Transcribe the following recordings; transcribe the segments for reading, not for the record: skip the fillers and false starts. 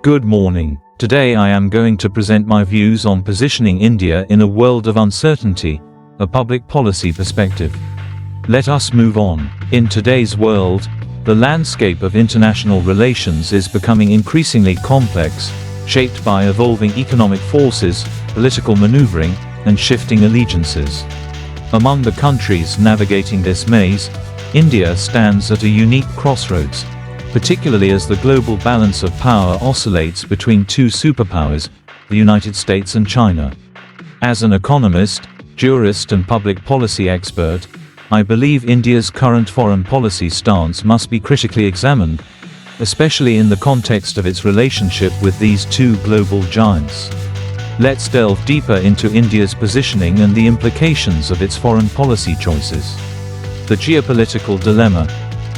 Good morning. Today I am going to present my views on positioning India in a world of uncertainty, a public policy perspective. Let us move on. In today's world, the landscape of international relations is becoming increasingly complex, shaped by evolving economic forces, political maneuvering, and shifting allegiances. Among the countries navigating this maze, India stands at a unique crossroads, particularly as the global balance of power oscillates between two superpowers, the United States and China. As an economist, jurist and public policy expert, I believe India's current foreign policy stance must be critically examined, especially in the context of its relationship with these two global giants. Let's delve deeper into India's positioning and the implications of its foreign policy choices. The geopolitical dilemma.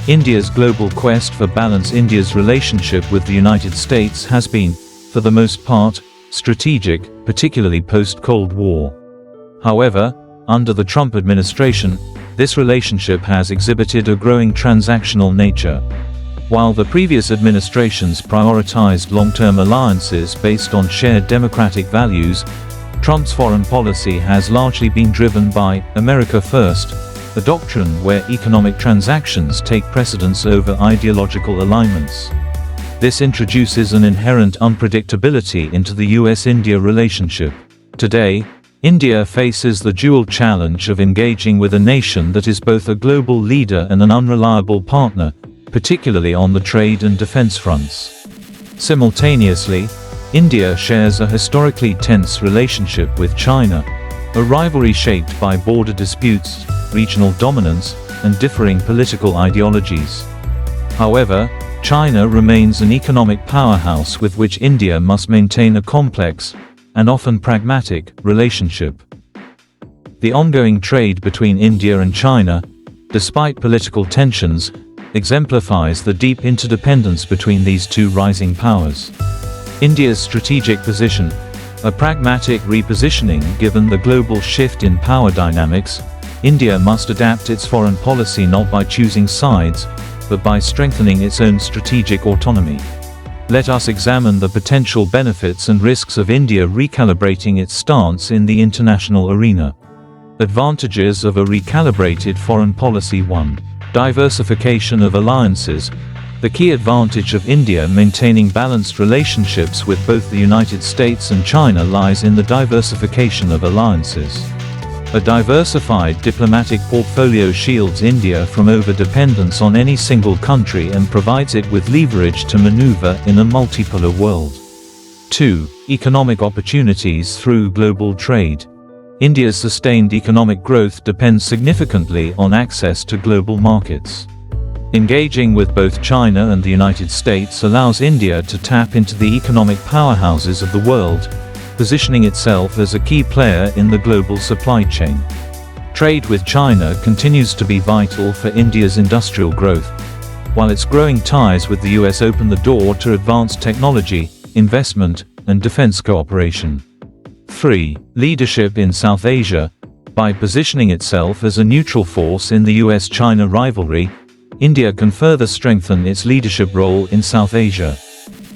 India's global quest for balance. India's relationship with the United States has been, for the most part, strategic, particularly post-Cold War. However, under the Trump administration, this relationship has exhibited a growing transactional nature. While the previous administrations prioritized long-term alliances based on shared democratic values, Trump's foreign policy has largely been driven by America First, a doctrine where economic transactions take precedence over ideological alignments. This introduces an inherent unpredictability into the US-India relationship. Today, India faces the dual challenge of engaging with a nation that is both a global leader and an unreliable partner, particularly on the trade and defense fronts. Simultaneously, India shares a historically tense relationship with China, a rivalry shaped by border disputes, regional dominance, and differing political ideologies. However, China remains an economic powerhouse with which India must maintain a complex, and often pragmatic, relationship. The ongoing trade between India and China, despite political tensions, exemplifies the deep interdependence between these two rising powers. India's strategic position, a pragmatic repositioning. Given the global shift in power dynamics, India must adapt its foreign policy not by choosing sides, but by strengthening its own strategic autonomy. Let us examine the potential benefits and risks of India recalibrating its stance in the international arena. Advantages of a recalibrated foreign policy. 1. Diversification of alliances. The key advantage of India maintaining balanced relationships with both the United States and China lies in the diversification of alliances. A diversified diplomatic portfolio shields India from over-dependence on any single country and provides it with leverage to maneuver in a multipolar world. 2. Economic opportunities through global trade. India's sustained economic growth depends significantly on access to global markets. Engaging with both China and the United States allows India to tap into the economic powerhouses of the world, positioning itself as a key player in the global supply chain. Trade with China continues to be vital for India's industrial growth, while its growing ties with the US open the door to advanced technology, investment, and defense cooperation. 3. Leadership in South Asia. By positioning itself as a neutral force in the US-China rivalry, India can further strengthen its leadership role in South Asia.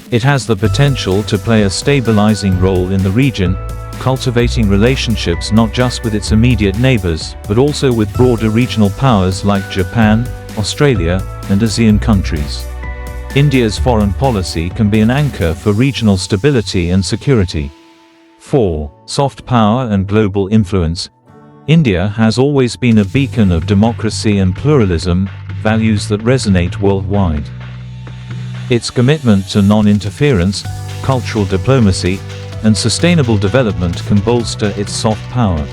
It has the potential to play a stabilizing role in the region, cultivating relationships not just with its immediate neighbors, but also with broader regional powers like Japan, Australia, and ASEAN countries. India's foreign policy can be an anchor for regional stability and security. 4. Soft power and global influence. India has always been a beacon of democracy and pluralism, values that resonate worldwide. Its commitment to non-interference, cultural diplomacy, and sustainable development can bolster its soft power.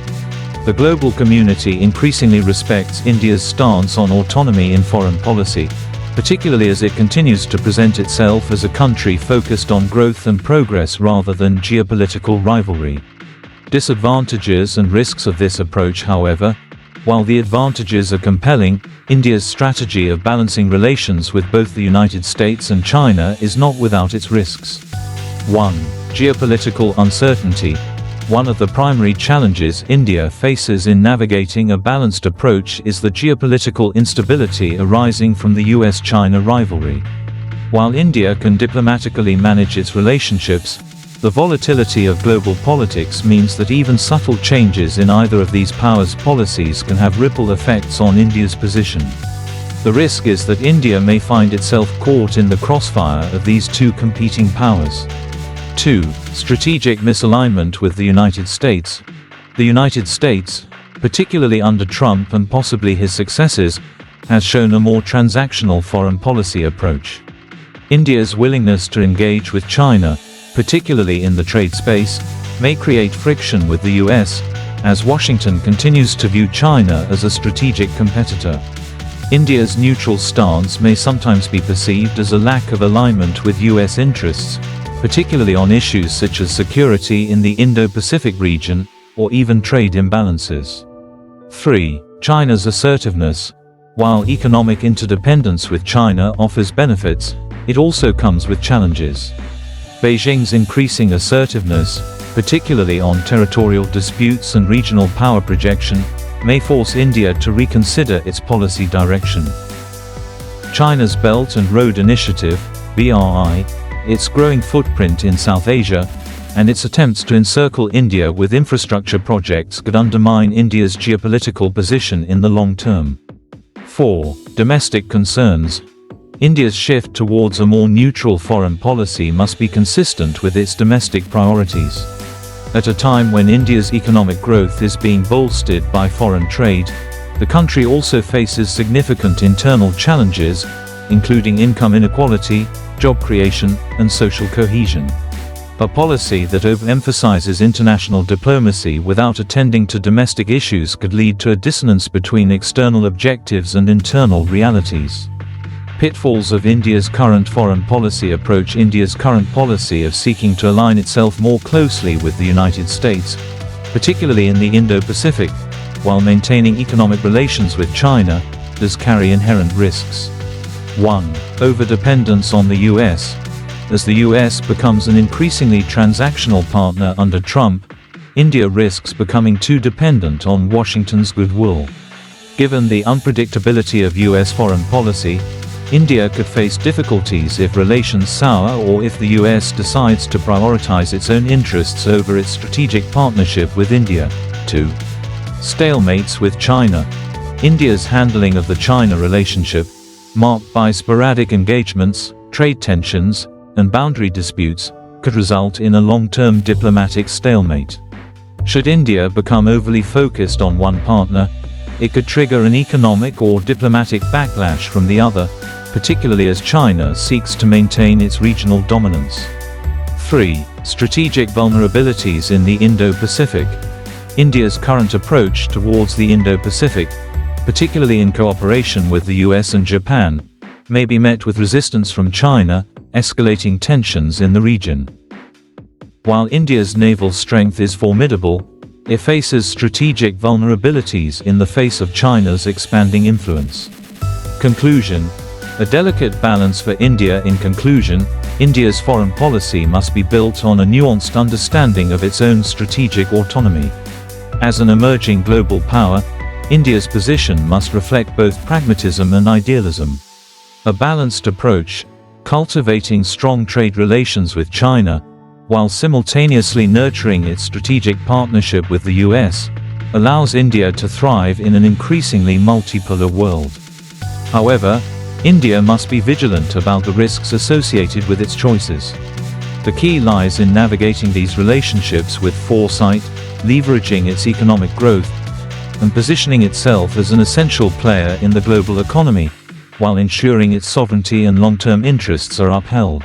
The global community increasingly respects India's stance on autonomy in foreign policy, particularly as it continues to present itself as a country focused on growth and progress rather than geopolitical rivalry. Disadvantages and risks of this approach. However, while the advantages are compelling, India's strategy of balancing relations with both the United States and China is not without its risks. 1. Geopolitical uncertainty. One of the primary challenges India faces in navigating a balanced approach is the geopolitical instability arising from the US-China rivalry. While India can diplomatically manage its relationships, the volatility of global politics means that even subtle changes in either of these powers' policies can have ripple effects on India's position. The risk is that India may find itself caught in the crossfire of these two competing powers. 2. Strategic misalignment with the United States. The United States, particularly under Trump and possibly his successors, has shown a more transactional foreign policy approach. India's willingness to engage with China, particularly in the trade space, may create friction with the US, as Washington continues to view China as a strategic competitor. India's neutral stance may sometimes be perceived as a lack of alignment with US interests, particularly on issues such as security in the Indo-Pacific region, or even trade imbalances. 3. China's assertiveness. While economic interdependence with China offers benefits, it also comes with challenges. Beijing's increasing assertiveness, particularly on territorial disputes and regional power projection, may force India to reconsider its policy direction. China's Belt and Road Initiative, BRI, its growing footprint in South Asia, and its attempts to encircle India with infrastructure projects could undermine India's geopolitical position in the long term. 4. Domestic concerns. India's shift towards a more neutral foreign policy must be consistent with its domestic priorities. At a time when India's economic growth is being bolstered by foreign trade, the country also faces significant internal challenges, including income inequality, job creation, and social cohesion. A policy that overemphasizes international diplomacy without attending to domestic issues could lead to a dissonance between external objectives and internal realities. Pitfalls of India's current foreign policy approach. India's current policy of seeking to align itself more closely with the United States, particularly in the Indo-Pacific, while maintaining economic relations with China, does carry inherent risks. 1. Overdependence on the US. As the US becomes an increasingly transactional partner under Trump, India risks becoming too dependent on Washington's goodwill. Given the unpredictability of US foreign policy, India could face difficulties if relations sour or if the US decides to prioritize its own interests over its strategic partnership with India. 2. Stalemates with China. India's handling of the China relationship, marked by sporadic engagements, trade tensions, and boundary disputes, could result in a long-term diplomatic stalemate. Should India become overly focused on one partner, it could trigger an economic or diplomatic backlash from the other, particularly as China seeks to maintain its regional dominance. 3. Strategic vulnerabilities in the Indo-Pacific. India's current approach towards the Indo-Pacific, particularly in cooperation with the US and Japan, may be met with resistance from China, escalating tensions in the region. While India's naval strength is formidable, it faces strategic vulnerabilities in the face of China's expanding influence. Conclusion. A delicate balance for India. In conclusion, India's foreign policy must be built on a nuanced understanding of its own strategic autonomy. As an emerging global power, India's position must reflect both pragmatism and idealism. A balanced approach, cultivating strong trade relations with China, while simultaneously nurturing its strategic partnership with the US, allows India to thrive in an increasingly multipolar world. However, India must be vigilant about the risks associated with its choices. The key lies in navigating these relationships with foresight, leveraging its economic growth, and positioning itself as an essential player in the global economy, while ensuring its sovereignty and long-term interests are upheld.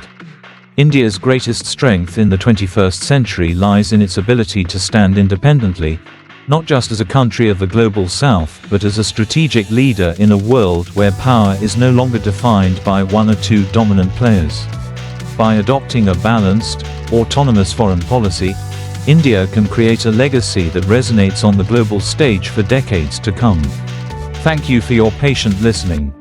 India's greatest strength in the 21st century lies in its ability to stand independently, not just as a country of the global south but as a strategic leader in a world where power is no longer defined by one or two dominant players. By adopting a balanced, autonomous foreign policy, India can create a legacy that resonates on the global stage for decades to come. Thank you for your patient listening.